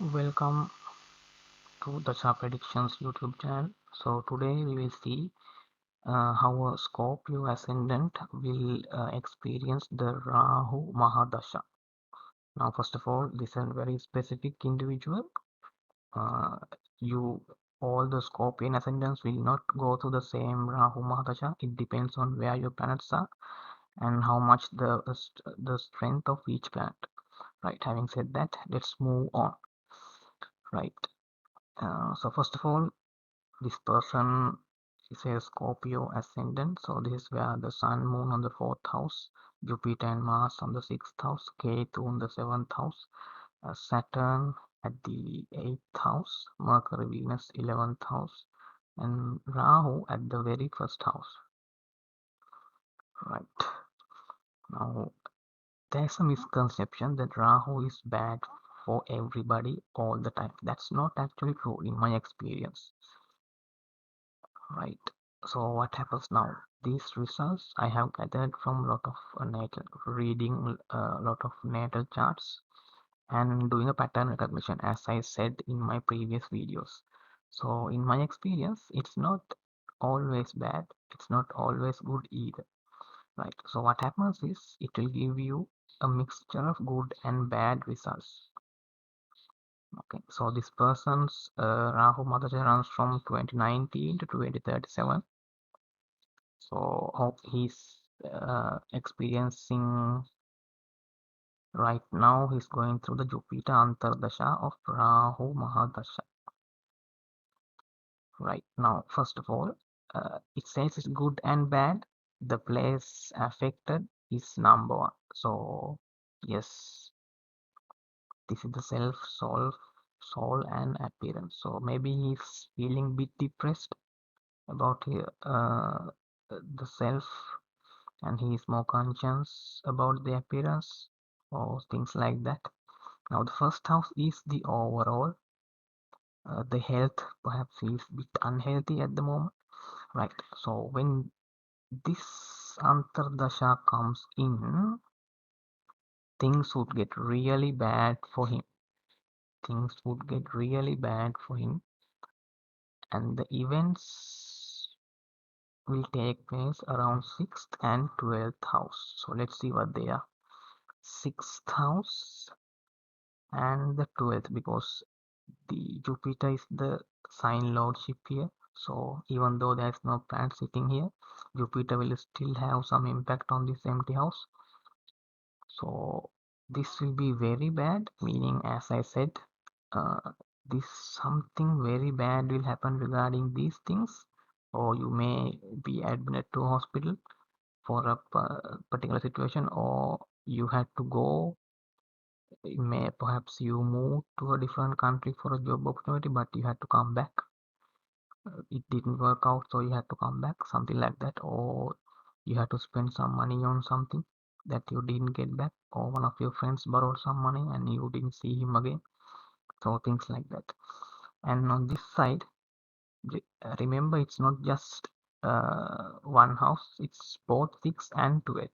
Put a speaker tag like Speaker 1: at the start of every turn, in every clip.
Speaker 1: Welcome to the Chart Predictions YouTube channel. So today we will see how a Scorpio ascendant will experience the Rahu Mahadasha. Now, first of all, this is a very specific individual. Uh, you all the Scorpion ascendants will not go through the same Rahu Mahadasha. It depends on where your planets are and how much the strength of each planet. Right. Having said that, let's move on. Right. So first of all, this person is a Scorpio ascendant, so this is where the Sun, Moon on the 4th house, Jupiter and Mars on the 6th house, Ketu on the 7th house, Saturn at the 8th house, Mercury, Venus 11th house, and Rahu at the very first house. Right. Now, there's a misconception that Rahu is bad for everybody all the time. That's not actually true in my experience. Right. So what happens now? These results I have gathered from a lot of natal reading, a lot of natal charts, and doing a pattern recognition, as I said in my previous videos. So in my experience, it's not always bad. It's not always good either. Right. So what happens is it will give you a mixture of good and bad results. Okay. So this person's Rahu Mahadasha runs from 2019 to 2037. So how he's experiencing right now, he's going through the Jupiter Antardasha of Rahu Mahadasha. Right now, first of all, it says it's good and bad. The place affected is number one. So yes, this is the self, soul and appearance. So maybe he's feeling a bit depressed about the self, and he is more conscious about the appearance or things like that. Now the first house is the overall. The health perhaps is a bit unhealthy at the moment. Right. So when this Antardasha comes in, things would get really bad for him. Things would get really bad for him, and the events will take place around 6th and 12th house. So let's see what they are. 6th house and the 12th, because the Jupiter is the sign lordship here. So even though there's no planet sitting here, Jupiter will still have some impact on this empty house. So this will be very bad, meaning, as I said, this something very bad will happen regarding these things, or you may be admitted to hospital for a particular situation, or you had to go. Perhaps you moved to a different country for a job opportunity, but you had to come back. It didn't work out, so you had to come back, something like that. Or you had to spend some money on something that you didn't get back, or one of your friends borrowed some money and you didn't see him again. So things like that. And on this side, remember, it's not just one house, it's both 6 and 12.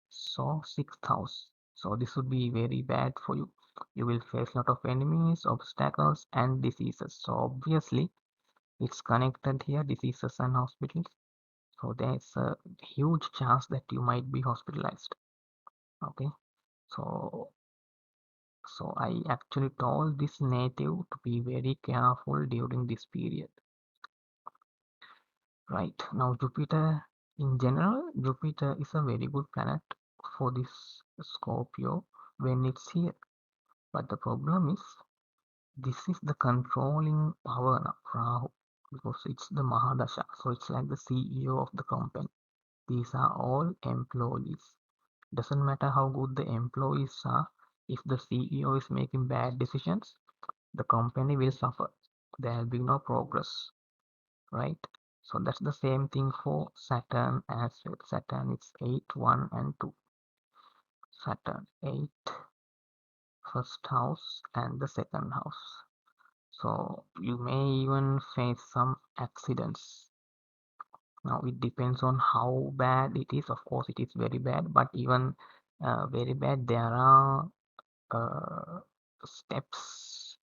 Speaker 1: So 6th house. So this would be very bad for you. You will face a lot of enemies, obstacles, and diseases. So obviously, it's connected here, diseases and hospitals. So there's a huge chance that you might be hospitalized. Okay. So I actually told this native to be very careful during this period. Right. Now Jupiter, in general, Jupiter is a very good planet for this Scorpio when it's here. But the problem is, this is the controlling power of Rahu, because it's the Mahādaśa. So it's like the CEO of the company. These are all employees. Doesn't matter how good the employees are, if the CEO is making bad decisions, the company will suffer. There will be no progress, right? So that's the same thing for Saturn as well. Saturn is 8, 1 and 2. Saturn 8, first house and the second house. So you may even face some accidents. Now it depends on how bad it is. Of course, it is very bad, but even very bad, there are steps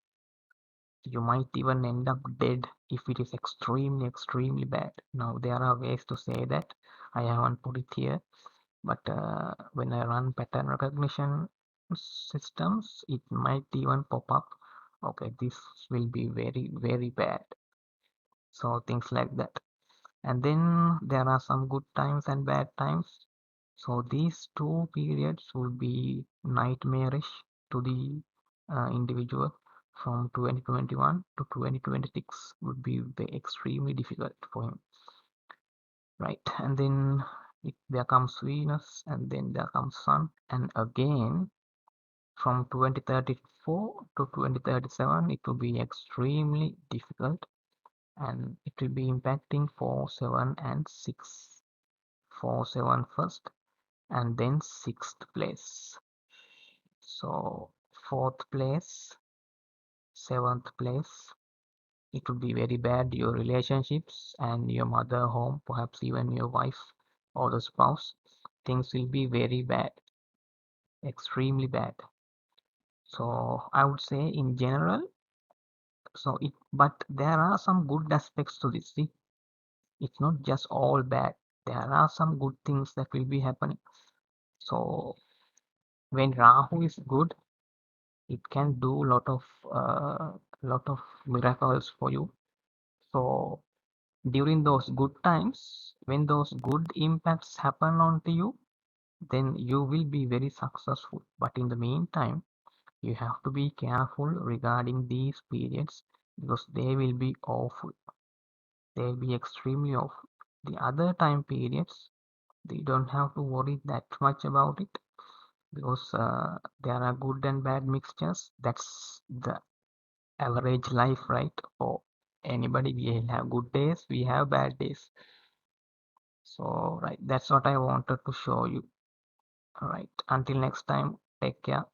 Speaker 1: You might even end up dead if it is extremely bad. Now there are ways to say that. I haven't put it here, but when I run pattern recognition systems, it might even pop up. Okay, this will be very bad. So things like that. And then there are some good times and bad times. So these two periods will be nightmarish to the individual. From 2021 to 2026 would be extremely difficult for him, right? And then there comes Venus, and then there comes Sun, and again from 2034 to 2037 it will be extremely difficult, and it will be impacting 4, 7, and 6. 4, 7 first, and then 6th place. So 4th place, 7th place, it would be very bad. Your relationships and your mother home, perhaps even your wife or the spouse, things will be very bad, extremely bad. So I would say in general, but there are some good aspects to this. See, it's not just all bad. There are some good things that will be happening. So when Rahu is good, it can do lot of miracles for you. So during those good times, when those good impacts happen onto you, then you will be very successful. But in the meantime, you have to be careful regarding these periods, because they will be awful. They will be extremely awful. The other time periods, you don't have to worry that much about it, because there are good and bad mixtures. That's the average life, right? For anybody, we have good days, we have bad days. So right, that's what I wanted to show you. All right, until next time, take care.